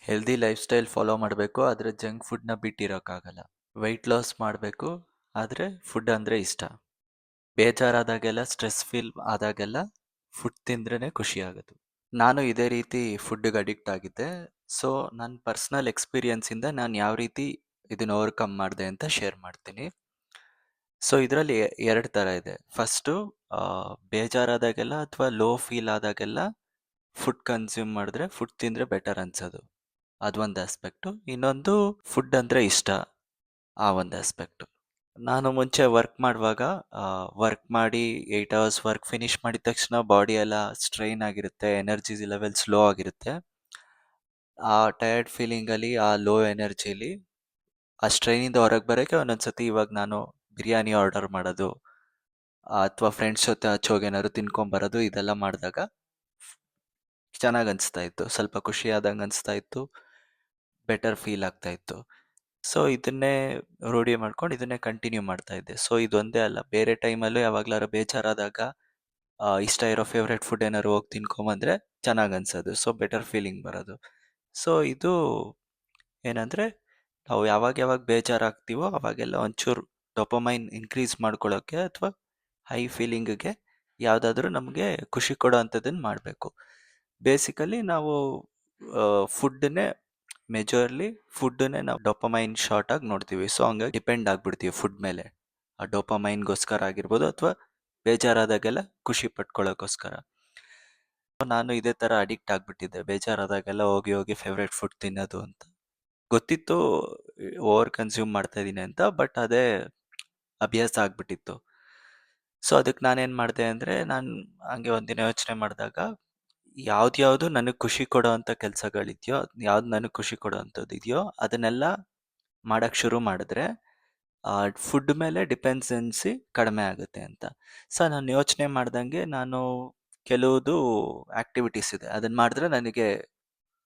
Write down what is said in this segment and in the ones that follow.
Healthy life style follow ಮಾಡಬೇಕು ಆದರೆ junk ಫುಡ್ನ ಬಿಟ್ಟಿರೋಕ್ಕಾಗಲ್ಲ. ವೆಯ್ಟ್ ಲಾಸ್ ಮಾಡಬೇಕು ಆದರೆ ಫುಡ್ ಅಂದರೆ ಇಷ್ಟ. ಬೇಜಾರಾದಾಗೆಲ್ಲ ಸ್ಟ್ರೆಸ್ ಫೀಲ್ ಆದಾಗೆಲ್ಲ ಫುಡ್ ತಿಂದ್ರೇ ಖುಷಿ ಆಗೋದು. ನಾನು ಇದೇ ರೀತಿ ಫುಡ್ಗೆ ಅಡಿಕ್ಟ್ ಆಗಿದ್ದೆ. ಸೊ ನನ್ನ ಪರ್ಸ್ನಲ್ ಎಕ್ಸ್ಪೀರಿಯನ್ಸಿಂದ ನಾನು ಯಾವ ರೀತಿ ಇದನ್ನ ಓವರ್ಕಮ್ ಮಾಡಿದೆ ಅಂತ ಶೇರ್ ಮಾಡ್ತೀನಿ. ಸೊ ಇದರಲ್ಲಿ ಎರಡು ಥರ ಇದೆ. ಫಸ್ಟು ಬೇಜಾರಾದಾಗೆಲ್ಲ ಅಥವಾ ಲೋ ಫೀಲ್ ಆದಾಗೆಲ್ಲ ಫುಡ್ ಕನ್ಸ್ಯೂಮ್ ಮಾಡಿದ್ರೆ ಫುಡ್ ತಿಂದರೆ ಬೆಟರ್ ಅನ್ಸೋದು, ಅದೊಂದು ಆಸ್ಪೆಕ್ಟು. ಇನ್ನೊಂದು ಫುಡ್ ಅಂದರೆ ಇಷ್ಟ, ಆ ಒಂದು ಆಸ್ಪೆಕ್ಟು. ನಾನು ಮುಂಚೆ ವರ್ಕ್ ಮಾಡುವಾಗ ವರ್ಕ್ ಮಾಡಿ 8 ಅವರ್ಸ್ ವರ್ಕ್ ಫಿನಿಷ್ ಮಾಡಿದ ತಕ್ಷಣ ಬಾಡಿ ಎಲ್ಲ ಸ್ಟ್ರೈನ್ ಆಗಿರುತ್ತೆ, ಎನರ್ಜಿ ಲೆವೆಲ್ ಸ್ಲೋ ಆಗಿರುತ್ತೆ. ಆ ಟಯರ್ಡ್ ಫೀಲಿಂಗಲ್ಲಿ, ಆ ಲೋ ಎನರ್ಜಿಲಿ ಆ ಸ್ಟ್ರೈನಿಂದ ಹೊರಗೆ ಬರೋಕ್ಕೆ ಒಂದೊಂದ್ಸತಿ ಇವಾಗ ನಾನು ಬಿರಿಯಾನಿ ಆರ್ಡರ್ ಮಾಡೋದು ಅಥವಾ ಫ್ರೆಂಡ್ಸ್ ಜೊತೆ ಹಚ್ಚೋಗಿ ಏನಾದ್ರು ತಿನ್ಕೊಂಬರೋದು, ಇದೆಲ್ಲ ಮಾಡಿದಾಗ ಚೆನ್ನಾಗಿ ಅನಿಸ್ತಾ ಇತ್ತು, ಸ್ವಲ್ಪ ಖುಷಿ ಆದಂಗೆ ಅನಿಸ್ತಾ ಇತ್ತು, ಬೆಟರ್ ಫೀಲ್ ಆಗ್ತಾ ಇತ್ತು. ಸೊ ಇದನ್ನೇ ರೂಢಿ ಮಾಡ್ಕೊಂಡು ಇದನ್ನೇ ಕಂಟಿನ್ಯೂ ಮಾಡ್ತಾ ಇದ್ದೆ. ಸೊ ಇದೊಂದೇ ಅಲ್ಲ, ಬೇರೆ ಟೈಮಲ್ಲೂ ಯಾವಾಗ್ಲಾರ ಬೇಜಾರಾದಾಗ ಇಷ್ಟ ಇರೋ ಫೇವ್ರೆಟ್ ಫುಡ್ ಏನಾದ್ರು ಹೋಗಿ ತಿನ್ಕೊಂಬಂದ್ರೆ ಚೆನ್ನಾಗಿ ಅನ್ಸೋದು, ಸೊ ಬೆಟರ್ ಫೀಲಿಂಗ್ ಬರೋದು. ಸೊ ಇದು ಏನಂದ್ರೆ, ನಾವು ಯಾವಾಗ ಯಾವಾಗ ಬೇಜಾರಾಗ್ತೀವೋ ಅವಾಗೆಲ್ಲ ಒಂಚೂರು ಡೊಪಮೈನ್ ಇನ್ಕ್ರೀಸ್ ಮಾಡ್ಕೊಳ್ಳೋಕ್ಕೆ ಅಥವಾ ಹೈ ಫೀಲಿಂಗ್ಗೆ ಯಾವುದಾದ್ರೂ ನಮಗೆ ಖುಷಿ ಕೊಡೋ ಅಂಥದ್ದನ್ನು ಮಾಡಬೇಕು. ಬೇಸಿಕಲಿ ನಾವು ಫುಡ್ಡನ್ನೇ ಮೇಜರ್ಲಿ ಫುಡ್ಡನ್ನೇ ನಾವು ಡೊಪಮೈನ್ ಶಾರ್ಟ್ ಆಗಿ ನೋಡ್ತೀವಿ. ಸೊ ಹಂಗಾಗಿ ಡಿಪೆಂಡ್ ಆಗ್ಬಿಡ್ತೀವಿ ಫುಡ್ ಮೇಲೆ. ಆ ಡೊಪಮೈನ್ಗೋಸ್ಕರ ಆಗಿರ್ಬೋದು ಅಥವಾ ಬೇಜಾರಾದಾಗೆಲ್ಲ ಖುಷಿ ಪಟ್ಕೊಳ್ಳೋಕ್ಕೋಸ್ಕರ. ನಾನು ಇದೇ ಥರ ಅಡಿಕ್ಟ್ ಆಗಿಬಿಟ್ಟಿದ್ದೆ, ಬೇಜಾರಾದಾಗೆಲ್ಲ ಹೋಗಿ ಹೋಗಿ ಫೇವ್ರೆಟ್ ಫುಡ್ ತಿನ್ನೋದು ಅಂತ. ಗೊತ್ತಿತ್ತು ಓವರ್ ಕನ್ಸ್ಯೂಮ್ ಮಾಡ್ತಾ ಇದ್ದೀನಿ ಅಂತ, ಬಟ್ ಅದೇ ಅಭ್ಯಾಸ ಆಗ್ಬಿಟ್ಟಿತ್ತು. ಸೊ ಅದಕ್ಕೆ ನಾನೇನು ಮಾಡಿದೆ ಅಂದರೆ, ನಾನು ಹಂಗೆ ಒಂದಿನ ಯೋಚನೆ ಮಾಡಿದಾಗ ಯಾವ್ದು ನನಗೆ ಖುಷಿ ಕೊಡೋ ಅಂಥ ಕೆಲಸಗಳಿದೆಯೋ, ಯಾವ್ದು ನನಗೆ ಖುಷಿ ಕೊಡೋ ಅಂಥದ್ದು ಇದೆಯೋ ಅದನ್ನೆಲ್ಲ ಮಾಡೋಕ್ಕೆ ಶುರು ಮಾಡಿದ್ರೆ ಫುಡ್ ಮೇಲೆ ಡಿಪೆಂಡೆನ್ಸಿ ಕಡಿಮೆ ಆಗುತ್ತೆ ಅಂತ. ಸೊ ನಾನು ಯೋಚನೆ ಮಾಡ್ದಂಗೆ ನಾನು ಕೆಲವುದು ಆ್ಯಕ್ಟಿವಿಟೀಸ್ ಇದೆ, ಅದನ್ನು ಮಾಡಿದ್ರೆ ನನಗೆ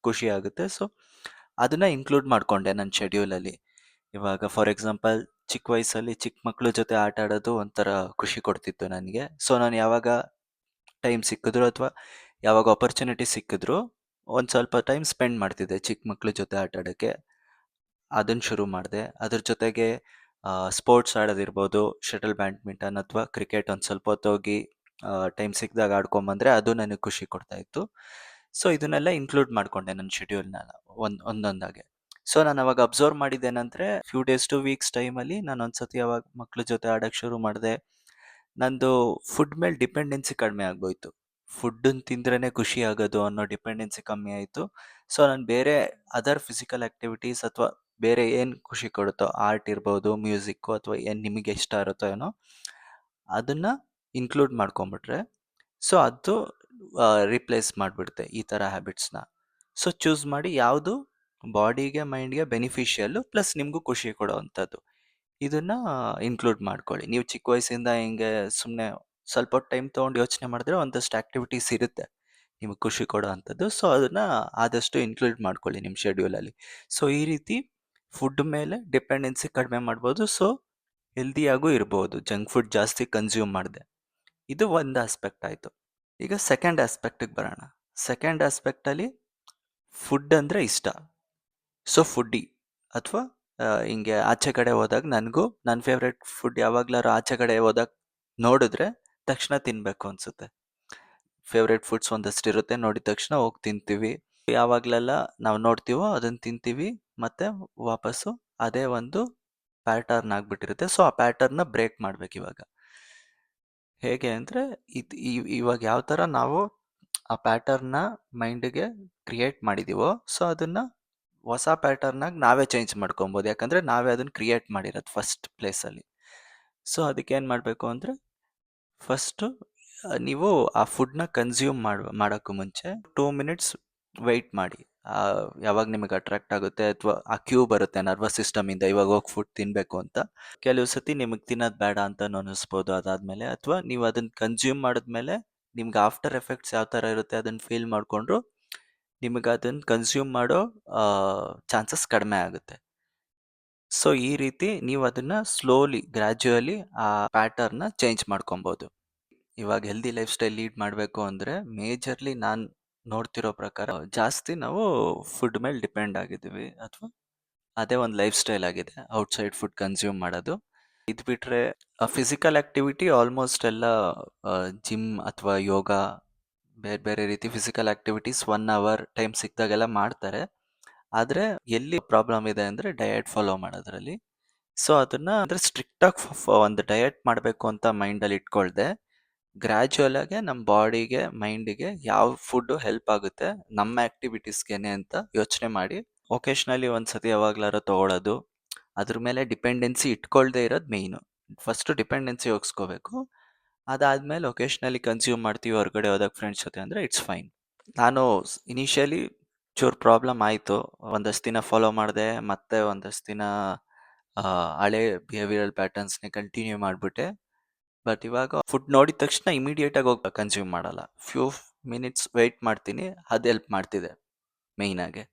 ಖುಷಿ ಆಗುತ್ತೆ. ಸೊ ಅದನ್ನು ಇನ್ಕ್ಲೂಡ್ ಮಾಡಿಕೊಂಡೆ ನನ್ನ ಶೆಡ್ಯೂಲಲ್ಲಿ. ಇವಾಗ ಫಾರ್ ಎಕ್ಸಾಂಪಲ್ ಚಿಕ್ಕ ವಯಸ್ಸಲ್ಲಿ ಚಿಕ್ಕ ಮಕ್ಳ ಜೊತೆ ಆಟ ಆಡೋದು ಒಂಥರ ಖುಷಿ ಕೊಡ್ತಿತ್ತು ನನಗೆ. ಸೊ ನಾನು ಯಾವಾಗ ಟೈಮ್ ಸಿಕ್ಕಿದ್ರು ಅಥವಾ ಯಾವಾಗ ಆಪರ್ಚುನಿಟಿ ಸಿಕ್ಕಿದ್ರು ಒಂದು ಸ್ವಲ್ಪ ಟೈಮ್ ಸ್ಪೆಂಡ್ ಮಾಡ್ತಿದ್ದೆ ಚಿಕ್ಕ ಮಕ್ಳ ಜೊತೆ ಆಟ ಆಡೋಕ್ಕೆ. ಅದನ್ನು ಶುರು ಮಾಡಿದೆ. ಅದ್ರ ಜೊತೆಗೆ ಸ್ಪೋರ್ಟ್ಸ್ ಆಡೋದಿರ್ಬೋದು, ಶಟಲ್ ಬ್ಯಾಡ್ಮಿಂಟನ್ ಅಥವಾ ಕ್ರಿಕೆಟ್ ಒಂದು ಸ್ವಲ್ಪ ಹೊತ್ತು ಹೋಗಿ ಟೈಮ್ ಸಿಕ್ಕಿದಾಗ ಆಡ್ಕೊಂಬಂದರೆ ಅದು ನನಗೆ ಖುಷಿ ಕೊಡ್ತಾ ಇತ್ತು. ಸೊ ಇದನ್ನೆಲ್ಲ ಇನ್ಕ್ಲೂಡ್ ಮಾಡಿಕೊಂಡೆ ನನ್ನ ಶೆಡ್ಯೂಲ್ನೆಲ್ಲ ಒಂದೊಂದಾಗೆ. ಸೊ ನಾನು ಅವಾಗ ಅಬ್ಸರ್ವ್ ಮಾಡಿದ್ದೇನೆಂದರೆ, ಫ್ಯೂ ಡೇಸ್ ಟು ವೀಕ್ಸ್ ಟೈಮಲ್ಲಿ ನಾನು ಒಂದ್ಸತಿ ಅವಾಗ ಮಕ್ಳ ಜೊತೆ ಆಡೋಕ್ಕೆ ಶುರು ಮಾಡಿದೆ. ನಂದು ಫುಡ್ ಮೇಲೆ ಡಿಪೆಂಡೆನ್ಸಿ ಕಡಿಮೆ ಆಗೋಯ್ತು. ಫುಡ್ಡನ್ನು ತಿಂದ್ರೇ ಖುಷಿ ಆಗೋದು ಅನ್ನೋ ಡಿಪೆಂಡೆನ್ಸಿ ಕಮ್ಮಿ ಆಯಿತು. ಸೊ ನಾನು ಬೇರೆ ಅದರ್ ಫಿಸಿಕಲ್ ಆ್ಯಕ್ಟಿವಿಟೀಸ್ ಅಥವಾ ಬೇರೆ ಏನು ಖುಷಿ ಕೊಡುತ್ತೋ, ಆರ್ಟ್ ಇರ್ಬೋದು, ಮ್ಯೂಸಿಕ್ಕು ಅಥವಾ ಏನು ನಿಮಗೆ ಇಷ್ಟ ಇರುತ್ತೋ ಏನೋ ಅದನ್ನು ಇನ್ಕ್ಲೂಡ್ ಮಾಡ್ಕೊಂಬಿಟ್ರೆ, ಸೊ ಅದು ರಿಪ್ಲೇಸ್ ಮಾಡಿಬಿಡುತ್ತೆ ಈ ಥರ ಹ್ಯಾಬಿಟ್ಸ್ನ. ಸೊ ಚೂಸ್ ಮಾಡಿ ಯಾವುದು ಬಾಡಿಗೆ ಮೈಂಡ್ಗೆ ಬೆನಿಫಿಷಿಯಲ್ಲು ಪ್ಲಸ್ ನಿಮಗೂ ಖುಷಿ ಕೊಡೋ ಅಂಥದ್ದು, ಇದನ್ನು ಇನ್ಕ್ಲೂಡ್ ಮಾಡ್ಕೊಳ್ಳಿ. ನೀವು ಚಿಕ್ಕ ವಯಸ್ಸಿಂದ ಹಿಂಗೆ ಸುಮ್ಮನೆ ಸ್ವಲ್ಪ ಹೊತ್ತು ಟೈಮ್ ತೊಗೊಂಡು ಯೋಚನೆ ಮಾಡಿದ್ರೆ ಒಂದಷ್ಟು ಆ್ಯಕ್ಟಿವಿಟೀಸ್ ಇರುತ್ತೆ ನಿಮಗೆ ಖುಷಿ ಕೊಡೋ ಅಂಥದ್ದು. ಸೊ ಅದನ್ನು ಆದಷ್ಟು ಇನ್ಕ್ಲೂಡ್ ಮಾಡ್ಕೊಳ್ಳಿ ನಿಮ್ಮ ಶೆಡ್ಯೂಲಲ್ಲಿ. ಸೊ ಈ ರೀತಿ ಫುಡ್ ಮೇಲೆ ಡಿಪೆಂಡೆನ್ಸಿ ಕಡಿಮೆ ಮಾಡ್ಬೋದು. ಸೊ ಹೆಲ್ದಿಯಾಗೂ ಇರ್ಬೋದು ಜಂಕ್ ಫುಡ್ ಜಾಸ್ತಿ ಕನ್ಸ್ಯೂಮ್ ಮಾಡಿದೆ. ಇದು ಒಂದು ಆಸ್ಪೆಕ್ಟ್ ಆಯಿತು. ಈಗ ಸೆಕೆಂಡ್ ಆಸ್ಪೆಕ್ಟಿಗೆ ಬರೋಣ. ಸೆಕೆಂಡ್ ಆಸ್ಪೆಕ್ಟಲ್ಲಿ ಫುಡ್ ಅಂದರೆ ಇಷ್ಟ. ಸೊ ಫುಡ್ಡಿ ಅಥವಾ ಹಿಂಗೆ ಆಚೆ ಕಡೆ ಹೋದಾಗ ನನಗೂ ನನ್ನ ಫೇವ್ರೆಟ್ ಫುಡ್ ಯಾವಾಗ್ಲಾರು ಆಚೆ ಕಡೆ ಹೋದಾಗ ನೋಡಿದ್ರೆ ತಕ್ಷಣ ತಿನ್ನಬೇಕು ಅನಿಸುತ್ತೆ. ಫೇವ್ರೆಟ್ ಫುಡ್ಸ್ ಒಂದಷ್ಟು ಇರುತ್ತೆ, ನೋಡಿದ ತಕ್ಷಣ ಹೋಗಿ ತಿಂತೀವಿ. ಯಾವಾಗಲೆಲ್ಲ ನಾವು ನೋಡ್ತೀವೋ ಅದನ್ನು ತಿಂತೀವಿ, ಮತ್ತು ವಾಪಸ್ಸು ಅದೇ ಒಂದು ಪ್ಯಾಟರ್ನ್ ಆಗಿಬಿಟ್ಟಿರುತ್ತೆ. ಸೊ ಆ ಪ್ಯಾಟರ್ನ ಬ್ರೇಕ್ ಮಾಡ್ಬೇಕು ಇವಾಗ. ಹೇಗೆ ಅಂದರೆ, ಇವಾಗ ಯಾವ ಥರ ನಾವು ಆ ಪ್ಯಾಟರ್ನ ಮೈಂಡಿಗೆ ಕ್ರಿಯೇಟ್ ಮಾಡಿದ್ದೀವೋ, ಸೊ ಅದನ್ನು ಹೊಸ ಪ್ಯಾಟರ್ನಾಗಿ ನಾವೇ ಚೇಂಜ್ ಮಾಡ್ಕೊಬೋದು. ಯಾಕಂದರೆ ನಾವೇ ಅದನ್ನು ಕ್ರಿಯೇಟ್ ಮಾಡಿರೋದು ಫಸ್ಟ್ ಪ್ಲೇಸಲ್ಲಿ. ಸೊ ಅದಕ್ಕೆ ಏನು ಮಾಡಬೇಕು ಅಂದರೆ, ಫಸ್ಟು ನೀವು ಆ ಫುಡ್ನ ಕನ್ಸ್ಯೂಮ್ ಮಾಡೋಕ್ಕೂ ಮುಂಚೆ 2 ಮಿನಿಟ್ಸ್ ವೆಯ್ಟ್ ಮಾಡಿ. ಯಾವಾಗ ನಿಮಗೆ ಅಟ್ರಾಕ್ಟ್ ಆಗುತ್ತೆ ಅಥವಾ ಆ ಕ್ಯೂ ಬರುತ್ತೆ ನರ್ವಸ್ ಸಿಸ್ಟಮಿಂದ ಇವಾಗ ಹೋಗಿ ಫುಡ್ ತಿನ್ನಬೇಕು ಅಂತ. ಕೆಲವು ಸತಿ ನಿಮಗೆ ತಿನ್ನೋದು ಬೇಡ ಅಂತ ಅನ್ನಿಸ್ಬೋದು ಅದಾದಮೇಲೆ, ಅಥವಾ ನೀವು ಅದನ್ನು ಕನ್ಸ್ಯೂಮ್ ಮಾಡಿದ್ಮೇಲೆ ನಿಮ್ಗೆ ಆಫ್ಟರ್ ಎಫೆಕ್ಟ್ಸ್ ಯಾವ ಥರ ಇರುತ್ತೆ ಅದನ್ನು ಫೀಲ್ ಮಾಡಿಕೊಂಡ್ರು ನಿಮಗೆ ಅದನ್ನು ಕನ್ಸ್ಯೂಮ್ ಮಾಡೋ ಚಾನ್ಸಸ್ ಕಡಿಮೆ ಆಗುತ್ತೆ. ಸೊ ಈ ರೀತಿ ನೀವು ಅದನ್ನು ಸ್ಲೋಲಿ ಗ್ರ್ಯಾಜುಯಲಿ ಆ ಪ್ಯಾಟರ್ನ ಚೇಂಜ್ ಮಾಡ್ಕೊಬೋದು. ಇವಾಗ ಹೆಲ್ದಿ ಲೈಫ್ ಸ್ಟೈಲ್ ಲೀಡ್ ಮಾಡಬೇಕು ಅಂದರೆ ಮೇಜರ್ಲಿ ನಾನು ನೋಡ್ತಿರೋ ಪ್ರಕಾರ ಜಾಸ್ತಿ ನಾವು ಫುಡ್ ಮೇಲೆ ಡಿಪೆಂಡ್ ಆಗಿದ್ದೀವಿ, ಅಥವಾ ಅದೇ ಒಂದು ಲೈಫ್ ಸ್ಟೈಲ್ ಆಗಿದೆ ಔಟ್ಸೈಡ್ ಫುಡ್ ಕನ್ಸ್ಯೂಮ್ ಮಾಡೋದು. ಇದು ಬಿಟ್ರೆ ಫಿಸಿಕಲ್ ಆಕ್ಟಿವಿಟಿ ಆಲ್ಮೋಸ್ಟ್ ಎಲ್ಲ ಜಿಮ್ ಅಥವಾ ಯೋಗ, ಬೇರೆ ಬೇರೆ ರೀತಿ ಫಿಸಿಕಲ್ ಆಕ್ಟಿವಿಟೀಸ್ 1 hour ಟೈಮ್ ಸಿಕ್ದಾಗೆಲ್ಲ ಮಾಡ್ತಾರೆ. ಆದ್ರೆ ಎಲ್ಲಿ ಪ್ರಾಬ್ಲಮ್ ಇದೆ ಅಂದ್ರೆ ಡಯಟ್ ಫಾಲೋ ಮಾಡೋದ್ರಲ್ಲಿ. ಸೊ ಅದನ್ನ ಅಂದ್ರೆ ಸ್ಟ್ರಿಕ್ಟ್ ಆಗಿ ಒಂದು ಡಯಟ್ ಮಾಡಬೇಕು ಅಂತ ಮೈಂಡ್ ಅಲ್ಲಿ ಇಟ್ಕೊಳ್ದೆ, ಗ್ರಾಜುವಲ್ ಆಗಿ ನಮ್ಮ ಬಾಡಿಗೆ ಮೈಂಡಿಗೆ ಯಾವ ಫುಡ್ ಹೆಲ್ಪ್ ಆಗುತ್ತೆ ನಮ್ಮ ಆಕ್ಟಿವಿಟೀಸ್ಗೆನೆ ಅಂತ ಯೋಚನೆ ಮಾಡಿ ಒಕೇಶನಲಿ ಒಂದ್ಸತಿ ಯಾವಾಗ್ಲಾರ ತಗೊಳ್ಳೋದು. ಅದ್ರ ಮೇಲೆ ಡಿಪೆಂಡೆನ್ಸಿ ಇಟ್ಕೊಳ್ದೆ ಇರೋದು ಮೇಯ್ನು. ಫಸ್ಟ್ ಡಿಪೆಂಡೆನ್ಸಿ ಹೋಗಿಸ್ಕೋಬೇಕು, ಅದಾದ್ಮೇಲೆ ಒಕೇಶನಲಿ ಕನ್ಸ್ಯೂಮ್ ಮಾಡ್ತೀವಿ ಹೊರಗಡೆ ಹೋದಾಗ ಫ್ರೆಂಡ್ಸ್ ಜೊತೆ ಅಂದ್ರೆ ಇಟ್ಸ್ ಫೈನ್. ನಾನು ಇನಿಷಿಯಲಿ ಚೂರು ಪ್ರಾಬ್ಲಮ್ ಆಯಿತು, ಒಂದಷ್ಟು ದಿನ ಫಾಲೋ ಮಾಡಿದೆ, ಮತ್ತೆ ಒಂದಷ್ಟು ದಿನ ಹಳೆ ಬಿಹೇವಿಯರಲ್ ಪ್ಯಾಟರ್ನ್ಸ್ನೇ ಕಂಟಿನ್ಯೂ ಮಾಡಿಬಿಟ್ಟೆ. ಬಟ್ ಇವಾಗ ಫುಡ್ ನೋಡಿದ ತಕ್ಷಣ ಇಮಿಡಿಯೇಟ್ ಆಗಿ ಹೋಗಿ ಕನ್ಸ್ಯೂಮ್ ಮಾಡಲ್ಲ, ಫ್ಯೂ ಮಿನಿಟ್ಸ್ ವೆಯ್ಟ್ ಮಾಡ್ತೀನಿ, ಅದು ಹೆಲ್ಪ್ ಮಾಡ್ತಿದೆ ಮೇಯ್ನ್ ಆಗಿ.